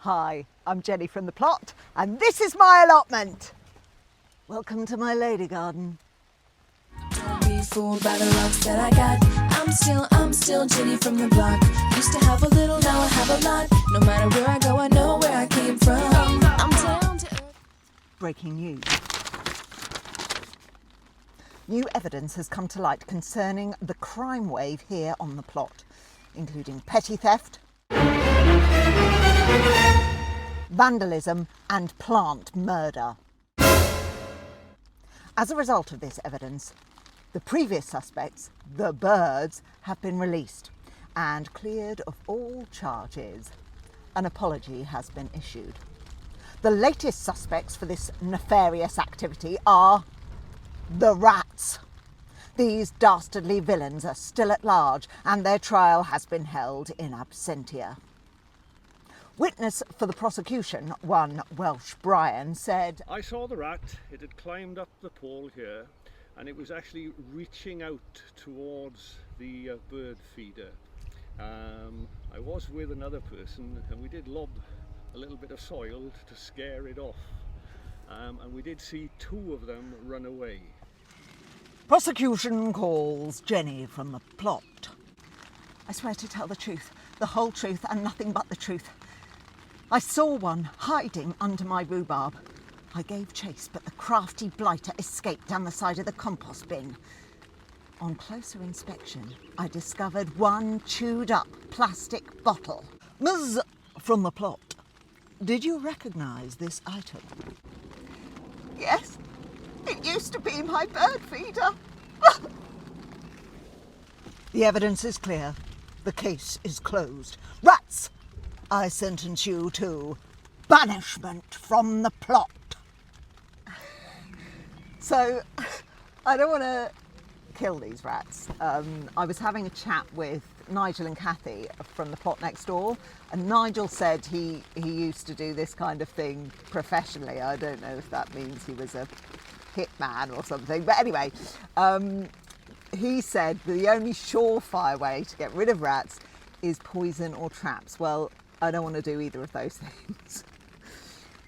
Hi, I'm Jenny from the plot, and this is my allotment. Welcome to my lady garden. Don't be fooled by the rocks that I got. I'm still Jenny from the block. Used to have a little, now I have a lot. No matter where I go, I know where I came from. I'm down to earth. Breaking news. New evidence has come to light concerning the crime wave here on the plot, including petty theft, vandalism and plant murder. As a result of this evidence, the previous suspects, the birds, have been released and cleared of all charges. An apology has been issued. The latest suspects for this nefarious activity are the rats. These dastardly villains are still at large and their trial has been held in absentia. Witness for the prosecution, one Welsh Brian, said, I saw the rat. It had climbed up the pole here and it was actually reaching out towards the bird feeder. I was with another person and we did lob a little bit of soil to scare it off, and we did see two of them run away. Prosecution calls Jenny from the plot. I swear to tell the truth, the whole truth and nothing but the truth. I saw one hiding under my rhubarb. I gave chase, but the crafty blighter escaped down the side of the compost bin. On closer inspection, I discovered one chewed-up plastic bottle. Ms. from the plot, did you recognise this item? Yes, it used to be my bird feeder. The evidence is clear. The case is closed. Rats! I sentence you to banishment from the plot. So, I don't want to kill these rats. I was having a chat with Nigel and Kathy from the plot next door, and Nigel said he used to do this kind of thing professionally. I don't know if that means he was a hitman or something, but anyway, he said the only surefire way to get rid of rats is poison or traps. Well, I don't want to do either of those things.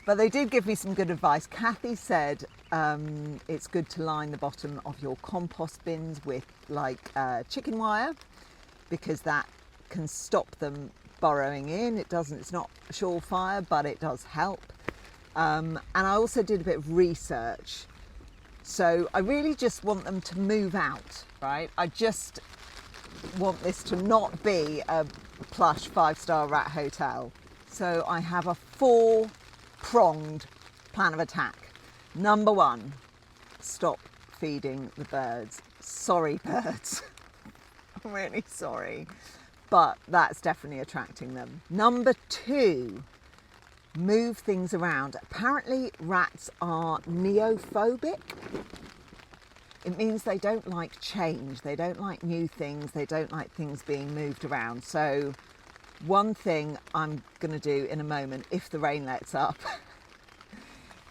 But they did give me some good advice. Kathy said it's good to line the bottom of your compost bins with chicken wire, because that can stop them burrowing in. It's not surefire, but it does help. And I also did a bit of research. So I really just want them to move out, right? I just want this to not be a plush 5-star rat hotel. So I have a 4-pronged plan of attack. Number 1, stop feeding the birds. Sorry, birds. I'm really sorry. But that's definitely attracting them. Number 2, move things around. Apparently rats are neophobic. It means they don't like change, they don't like new things, they don't like things being moved around. So one thing I'm going to do in a moment, if the rain lets up,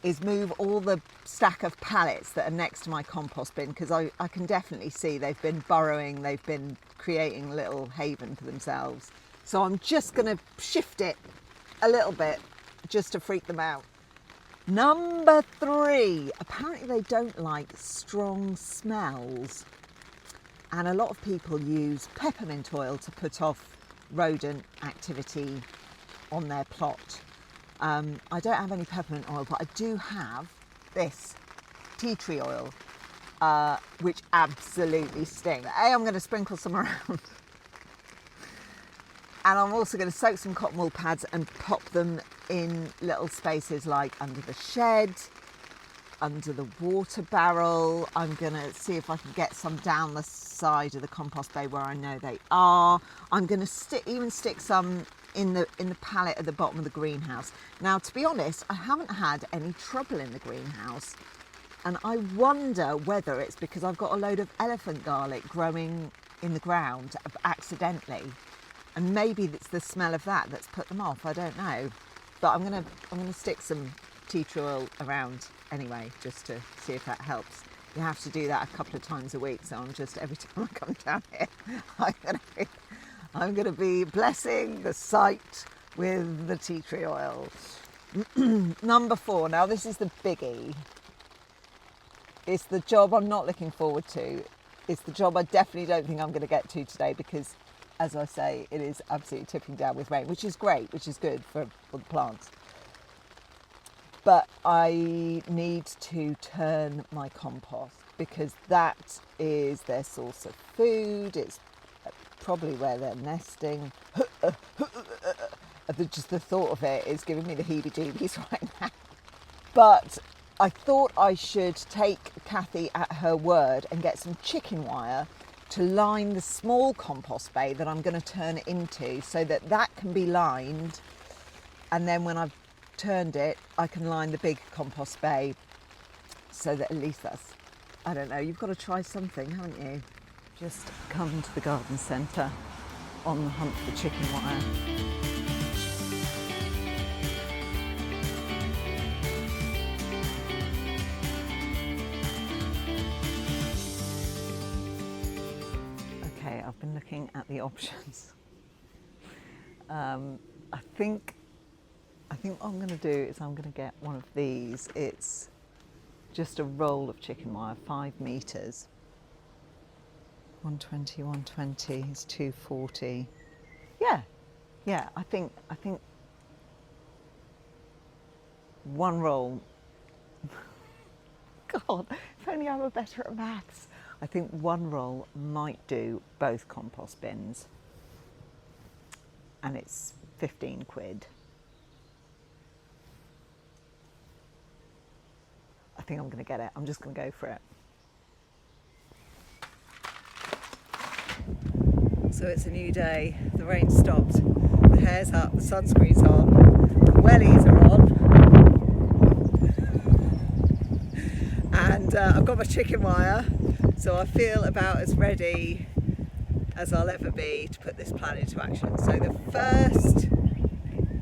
is move all the stack of pallets that are next to my compost bin, because I can definitely see they've been burrowing, they've been creating a little haven for themselves. So I'm just going to shift it a little bit just to freak them out. Number 3, apparently they don't like strong smells. And a lot of people use peppermint oil to put off rodent activity on their plot. I don't have any peppermint oil, but I do have this tea tree oil, which absolutely stinks. I'm going to sprinkle some around. And I'm also going to soak some cotton wool pads and pop them in little spaces like under the shed, under the water barrel. I'm going to see if I can get some down the side of the compost bay where I know they are. I'm going to even stick some in the pallet at the bottom of the greenhouse. Now, to be honest, I haven't had any trouble in the greenhouse. And I wonder whether it's because I've got a load of elephant garlic growing in the ground accidentally. And maybe it's the smell of that that's put them off. I don't know. But I'm gonna stick some tea tree oil around anyway, just to see if that helps. You have to do that a couple of times a week. So I'm just, every time I come down here, I'm gonna be blessing the site with the tea tree oil. Number 4, now this is the biggie. It's the job I'm not looking forward to. It's the job I definitely don't think I'm going to get to today because, as I say, it is absolutely tipping down with rain, which is great, which is good for the plants. But I need to turn my compost because that is their source of food. It's probably where they're nesting. Just the thought of it is giving me the heebie-jeebies right now. But I thought I should take Kathy at her word and get some chicken wire to line the small compost bay that I'm going to turn into so that that can be lined, and then when I've turned it I can line the big compost bay so that at least that's, I don't know, you've got to try something, haven't you? Just come to the garden centre on the hunt for chicken wire. Okay, I've been looking at the options. I think what I'm going to do is I'm going to get one of these. It's just a roll of chicken wire, 5 metres. 120 is 240. Yeah, I think one roll. God, if only I were better at maths. I think one roll might do both compost bins, and it's 15 quid. I think I'm going to get it. I'm just going to go for it. So it's a new day. The rain stopped. The hair's up. The sunscreen's on. The wellies are on. And I've got my chicken wire. So I feel about as ready as I'll ever be to put this plan into action. So the first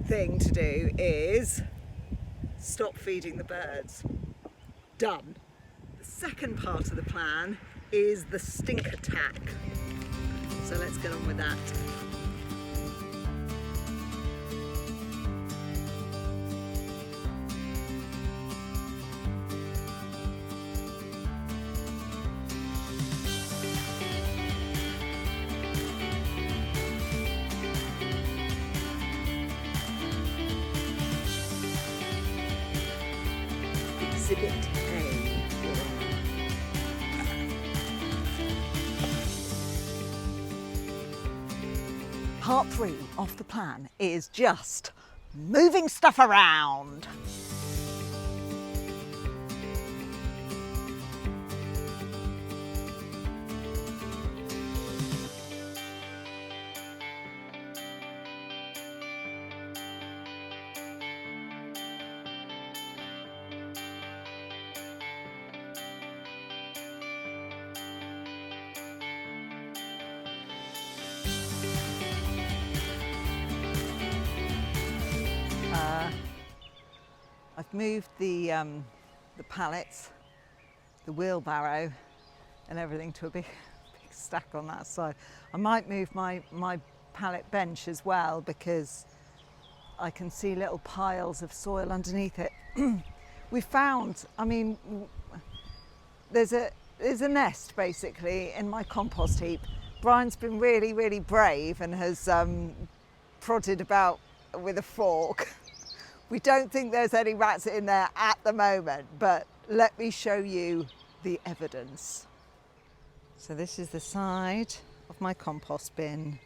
thing to do is stop feeding the birds. Done. The second part of the plan is the stink attack. So let's get on with that. Exhibit A. Part 3 of the plan is just moving stuff around. I've moved the pallets, the wheelbarrow and everything to a big stack on that side. I might move my pallet bench as well because I can see little piles of soil underneath it. We found, I mean, there's a nest basically in my compost heap. Brian's been really, really brave and has prodded about with a fork. We don't think there's any rats in there at the moment, but let me show you the evidence. So this is the side of my compost bin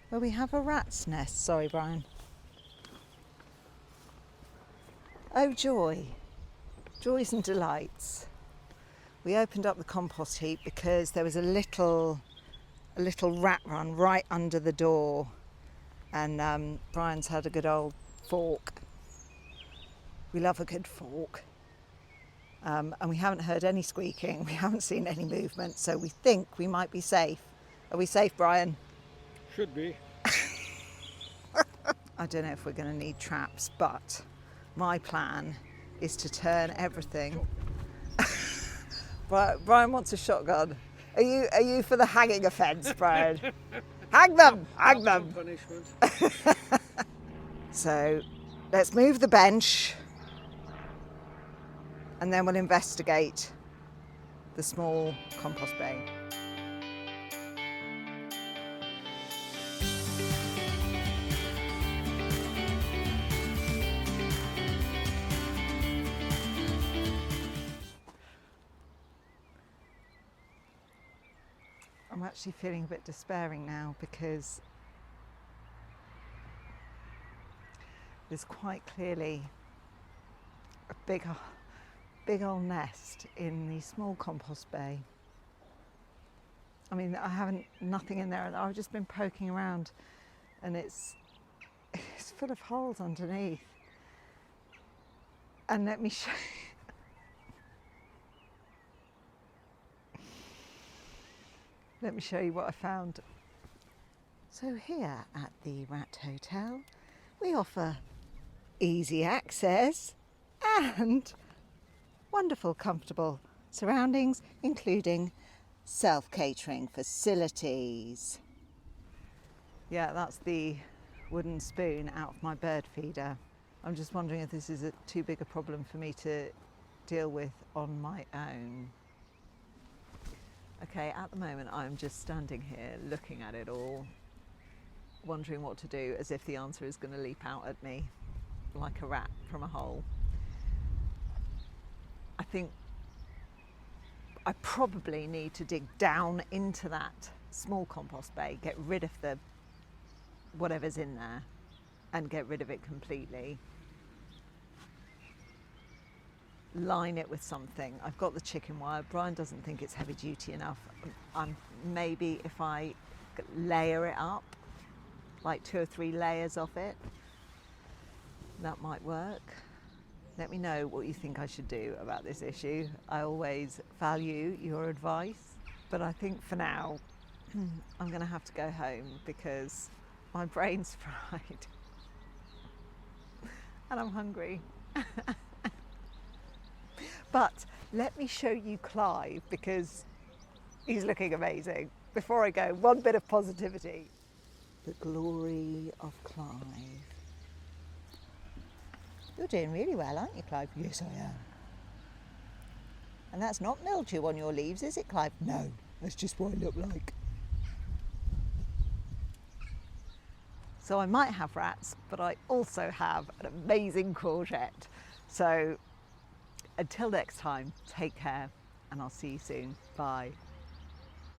where we have a rat's nest. Sorry, Brian. Oh joy, joys and delights. We opened up the compost heap because there was a little rat run right under the door, and Brian's had a good old fork. We love a good fork. And we haven't heard any squeaking, we haven't seen any movement, so we think we might be safe. Are we safe, Brian? Should be. I don't know if we're going to need traps, but my plan is to turn everything. Brian wants a shotgun. Are you for the hanging offence, Brian? Hang them! Hang them! Punishment. So let's move the bench and then we'll investigate the small compost bay. I'm actually feeling a bit despairing now because there's quite clearly a big old nest in the small compost bay. I mean, I haven't, nothing in there. I've just been poking around and it's full of holes underneath. And let me show Let me show you what I found. So here at the Rat Hotel, we offer easy access and wonderful, comfortable surroundings, including self-catering facilities. Yeah, that's the wooden spoon out of my bird feeder. I'm just wondering if this is too big a problem for me to deal with on my own. Okay, at the moment I'm just standing here looking at it all, wondering what to do, as if the answer is going to leap out at me like a rat from a hole. I think I probably need to dig down into that small compost bay, get rid of the whatever's in there and get rid of it completely. Line it with something. I've got the chicken wire. Brian doesn't think it's heavy duty enough. Maybe if I layer it up, like 2 or 3 layers of it, that might work. Let me know what you think I should do about this issue. I always value your advice, but I think for now I'm going to have to go home because my brain's fried and I'm hungry. But let me show you Clive because he's looking amazing. Before I go, one bit of positivity. The glory of Clive. You're doing really well, aren't you, Clive? Yes, I am. And that's not mildew on your leaves, is it, Clive? No, that's just what I look like. So I might have rats, but I also have an amazing courgette. So until next time, take care and I'll see you soon. Bye.